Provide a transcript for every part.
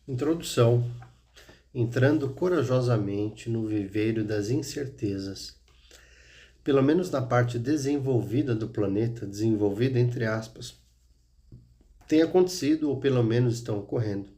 Introdução. Entrando corajosamente no viveiro das incertezas. Pelo menos na parte desenvolvida do planeta, desenvolvida entre aspas, tem acontecido, ou pelo menos estão ocorrendo,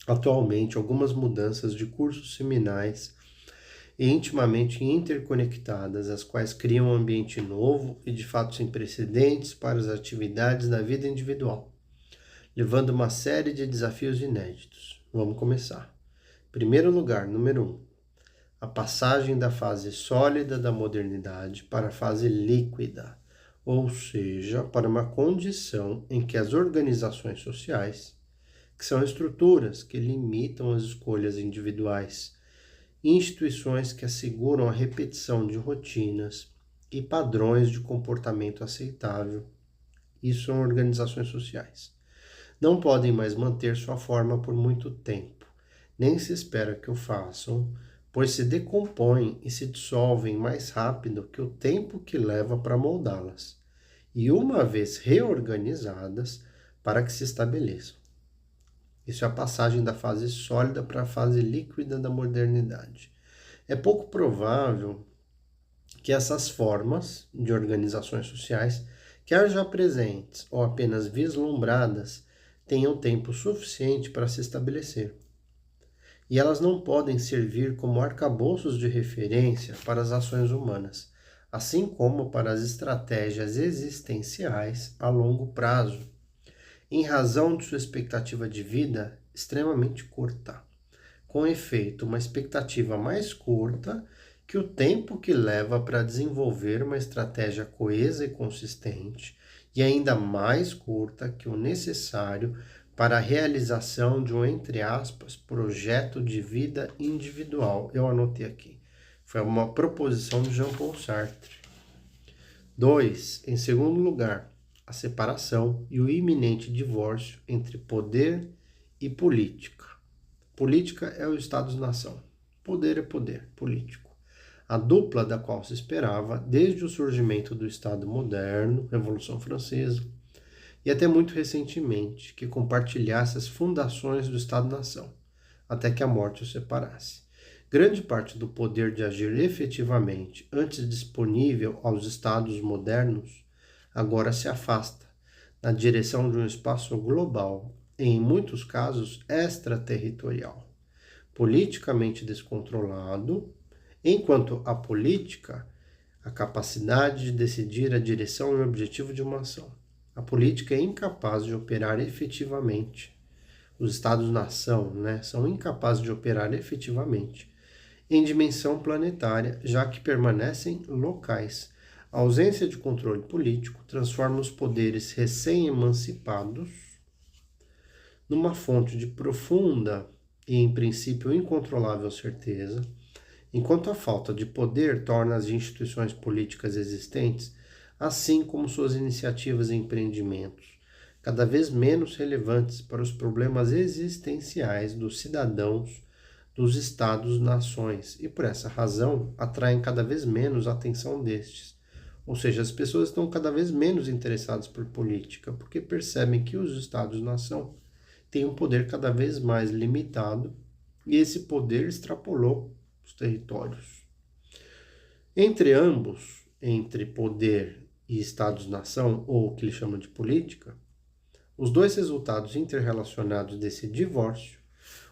atualmente algumas mudanças de cursos seminais e intimamente interconectadas, as quais criam um ambiente novo e de fato sem precedentes para as atividades da vida individual, levando uma série de desafios inéditos. Vamos começar. Primeiro lugar, número 1. A passagem da fase sólida da modernidade para a fase líquida, ou seja, para uma condição em que as organizações sociais, que são estruturas que limitam as escolhas individuais, instituições que asseguram a repetição de rotinas e padrões de comportamento aceitável, isso são organizações sociais, não podem mais manter sua forma por muito tempo, nem se espera que o façam, pois se decompõem e se dissolvem mais rápido que o tempo que leva para moldá-las, e uma vez reorganizadas, para que se estabeleçam. Isso é a passagem da fase sólida para a fase líquida da modernidade. É pouco provável que essas formas de organizações sociais, quer já presentes ou apenas vislumbradas, tenham tempo suficiente para se estabelecer. E elas não podem servir como arcabouços de referência para as ações humanas, assim como para as estratégias existenciais a longo prazo, em razão de sua expectativa de vida extremamente curta. Com efeito, uma expectativa mais curta que o tempo que leva para desenvolver uma estratégia coesa e consistente, e ainda mais curta que o necessário para a realização de um, entre aspas, projeto de vida individual. Eu anotei aqui. Foi uma proposição de Jean-Paul Sartre. 2. Em segundo lugar, a separação e o iminente divórcio entre poder e política. Política é o Estado-nação. Poder é poder político. A dupla da qual se esperava desde o surgimento do Estado moderno, Revolução Francesa, e até muito recentemente, que compartilhasse as fundações do Estado-nação, até que a morte o separasse. Grande parte do poder de agir efetivamente, antes disponível aos Estados modernos, agora se afasta, na direção de um espaço global, e em muitos casos extraterritorial, politicamente descontrolado, enquanto a política, a capacidade de decidir a direção e o objetivo de uma ação. A política é incapaz de operar efetivamente. Os Estados-nação, são incapazes de operar efetivamente em dimensão planetária, já que permanecem locais. A ausência de controle político transforma os poderes recém-emancipados numa fonte de profunda e, em princípio, incontrolável certeza, enquanto a falta de poder torna as instituições políticas existentes, assim como suas iniciativas e empreendimentos, cada vez menos relevantes para os problemas existenciais dos cidadãos dos Estados-nações e, por essa razão, atraem cada vez menos a atenção destes. Ou seja, as pessoas estão cada vez menos interessadas por política, porque percebem que os Estados-nação têm um poder cada vez mais limitado e esse poder extrapolou os territórios. Entre ambos, entre poder e Estados-nação, ou o que ele chama de política, os dois resultados interrelacionados desse divórcio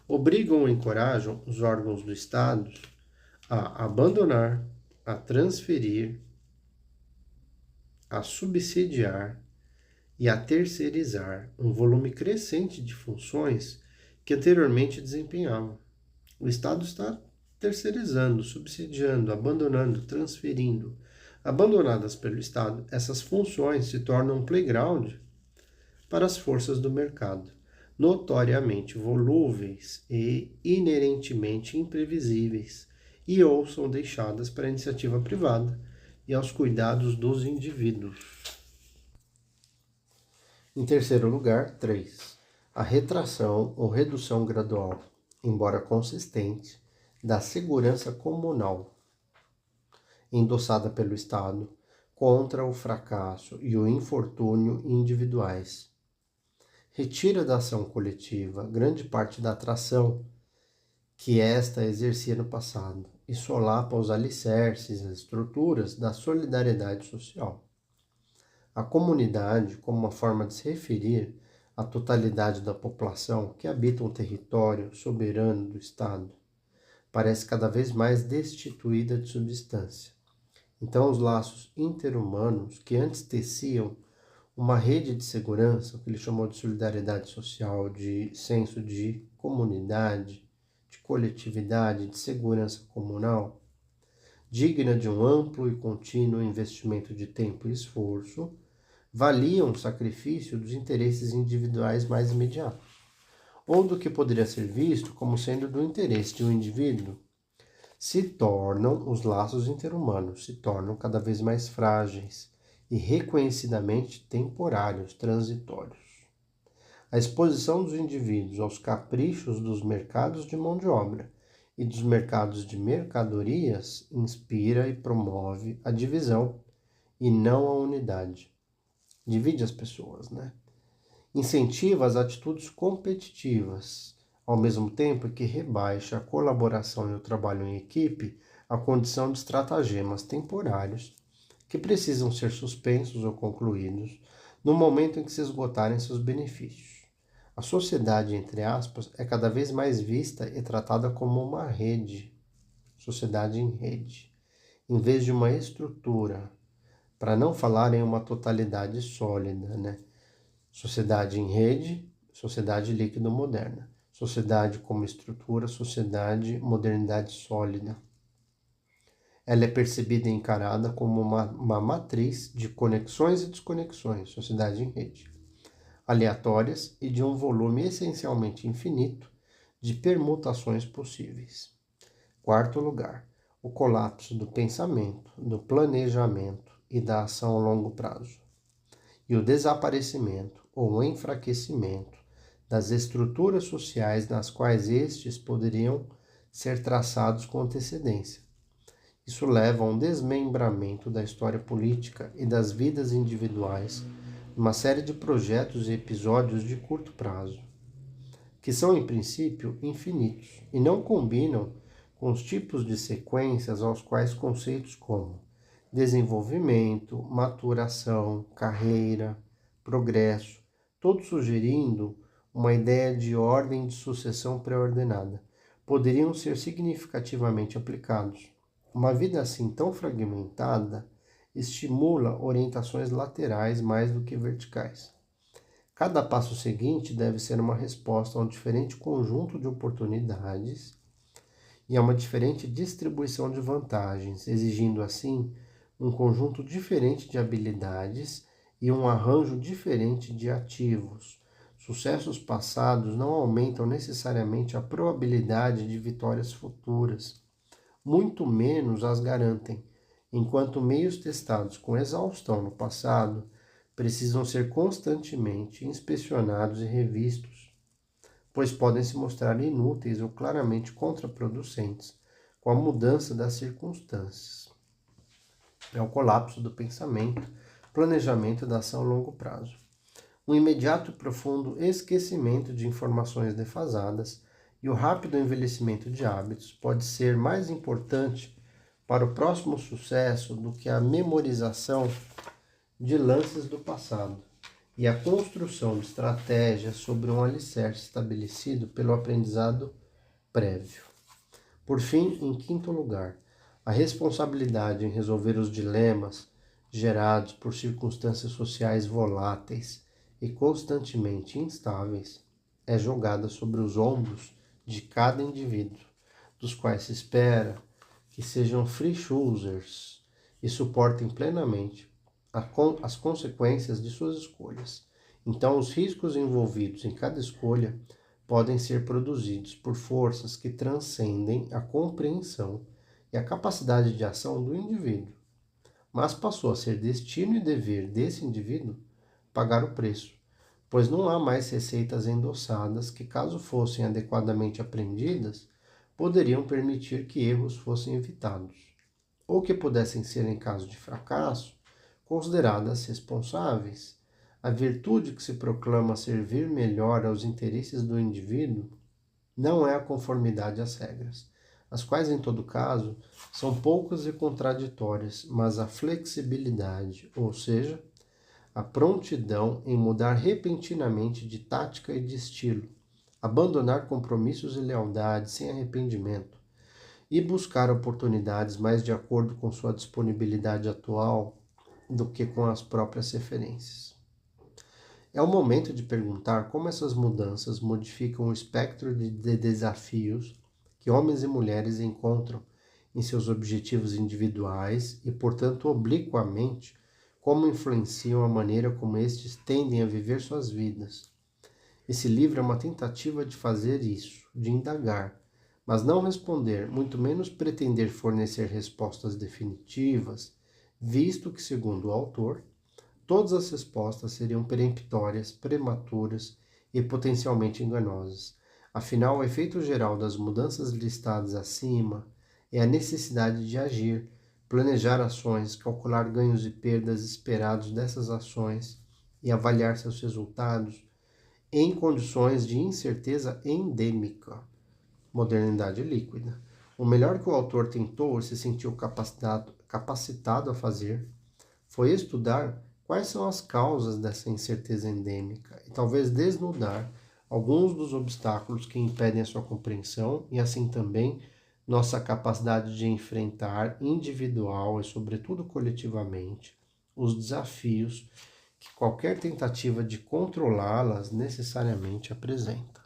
obrigam ou encorajam os órgãos do Estado a abandonar, a transferir, a subsidiar e a terceirizar um volume crescente de funções que anteriormente desempenhavam. O Estado está terceirizando, subsidiando, abandonando, transferindo. Abandonadas pelo Estado, essas funções se tornam um playground para as forças do mercado, notoriamente volúveis e inerentemente imprevisíveis, e ou são deixadas para a iniciativa privada e aos cuidados dos indivíduos. Em terceiro lugar, 3. A retração ou redução gradual, embora consistente, da segurança comunal, endossada pelo Estado, contra o fracasso e o infortúnio individuais, retira da ação coletiva grande parte da atração que esta exercia no passado e solapa os alicerces, as estruturas da solidariedade social. A comunidade, como uma forma de se referir à totalidade da população que habita um território soberano do Estado, parece cada vez mais destituída de substância. Então, os laços interhumanos que antes teciam uma rede de segurança, o que ele chamou de solidariedade social, de senso de comunidade, de coletividade, de segurança comunal, digna de um amplo e contínuo investimento de tempo e esforço, valiam o sacrifício dos interesses individuais mais imediatos, ou do que poderia ser visto como sendo do interesse de um indivíduo, os laços interhumanos se tornam cada vez mais frágeis e reconhecidamente temporários, transitórios. A exposição dos indivíduos aos caprichos dos mercados de mão de obra e dos mercados de mercadorias inspira e promove a divisão e não a unidade. Divide as pessoas, né? Incentiva as atitudes competitivas, ao mesmo tempo que rebaixa a colaboração e o trabalho em equipe à condição de estratagemas temporários que precisam ser suspensos ou concluídos no momento em que se esgotarem seus benefícios. A sociedade, entre aspas, é cada vez mais vista e tratada como uma rede, sociedade em rede, em vez de uma estrutura, para não falar em uma totalidade sólida, né? Sociedade em rede, sociedade líquido moderna. Sociedade como estrutura, sociedade, modernidade sólida. Ela é percebida e encarada como uma matriz de conexões e desconexões, sociedade em rede, aleatórias e de um volume essencialmente infinito de permutações possíveis. Quarto lugar, o colapso do pensamento, do planejamento e da ação a longo prazo, e o desaparecimento ou o enfraquecimento das estruturas sociais nas quais estes poderiam ser traçados com antecedência. Isso leva a um desmembramento da história política e das vidas individuais, uma série de projetos e episódios de curto prazo, que são, em princípio, infinitos e não combinam com os tipos de sequências aos quais conceitos como desenvolvimento, maturação, carreira, progresso, todos sugerindo uma ideia de ordem de sucessão pré-ordenada, poderiam ser significativamente aplicados. Uma vida assim tão fragmentada estimula orientações laterais mais do que verticais. Cada passo seguinte deve ser uma resposta a um diferente conjunto de oportunidades e a uma diferente distribuição de vantagens, exigindo assim um conjunto diferente de habilidades e um arranjo diferente de ativos. Sucessos passados não aumentam necessariamente a probabilidade de vitórias futuras, muito menos as garantem, enquanto meios testados com exaustão no passado precisam ser constantemente inspecionados e revistos, pois podem se mostrar inúteis ou claramente contraproducentes com a mudança das circunstâncias. É o colapso do pensamento, planejamento da ação a longo prazo. Um imediato e profundo esquecimento de informações defasadas e o rápido envelhecimento de hábitos pode ser mais importante para o próximo sucesso do que a memorização de lances do passado e a construção de estratégias sobre um alicerce estabelecido pelo aprendizado prévio. Por fim, em quinto lugar, a responsabilidade em resolver os dilemas gerados por circunstâncias sociais voláteis e constantemente instáveis é jogada sobre os ombros de cada indivíduo, dos quais se espera que sejam free choosers e suportem plenamente as consequências de suas escolhas. Então, os riscos envolvidos em cada escolha podem ser produzidos por forças que transcendem a compreensão e a capacidade de ação do indivíduo, mas passou a ser destino e dever desse indivíduo pagar o preço, pois não há mais receitas endossadas que, caso fossem adequadamente aprendidas, poderiam permitir que erros fossem evitados, ou que pudessem ser, em caso de fracasso, consideradas responsáveis. A virtude que se proclama servir melhor aos interesses do indivíduo não é a conformidade às regras, as quais, em todo caso, são poucas e contraditórias, mas a flexibilidade, ou seja, a prontidão em mudar repentinamente de tática e de estilo, abandonar compromissos e lealdades sem arrependimento e buscar oportunidades mais de acordo com sua disponibilidade atual do que com as próprias referências. É o momento de perguntar como essas mudanças modificam o espectro de desafios que homens e mulheres encontram em seus objetivos individuais e, portanto, obliquamente, como influenciam a maneira como estes tendem a viver suas vidas. Esse livro é uma tentativa de fazer isso, de indagar, mas não responder, muito menos pretender fornecer respostas definitivas, visto que, segundo o autor, todas as respostas seriam peremptórias, prematuras e potencialmente enganosas. Afinal, o efeito geral das mudanças listadas acima é a necessidade de agir, planejar ações, calcular ganhos e perdas esperados dessas ações e avaliar seus resultados em condições de incerteza endêmica, modernidade líquida. O melhor que o autor tentou e se sentiu capacitado a fazer foi estudar quais são as causas dessa incerteza endêmica e talvez desnudar alguns dos obstáculos que impedem a sua compreensão e assim também nossa capacidade de enfrentar individual e sobretudo coletivamente os desafios que qualquer tentativa de controlá-las necessariamente apresenta.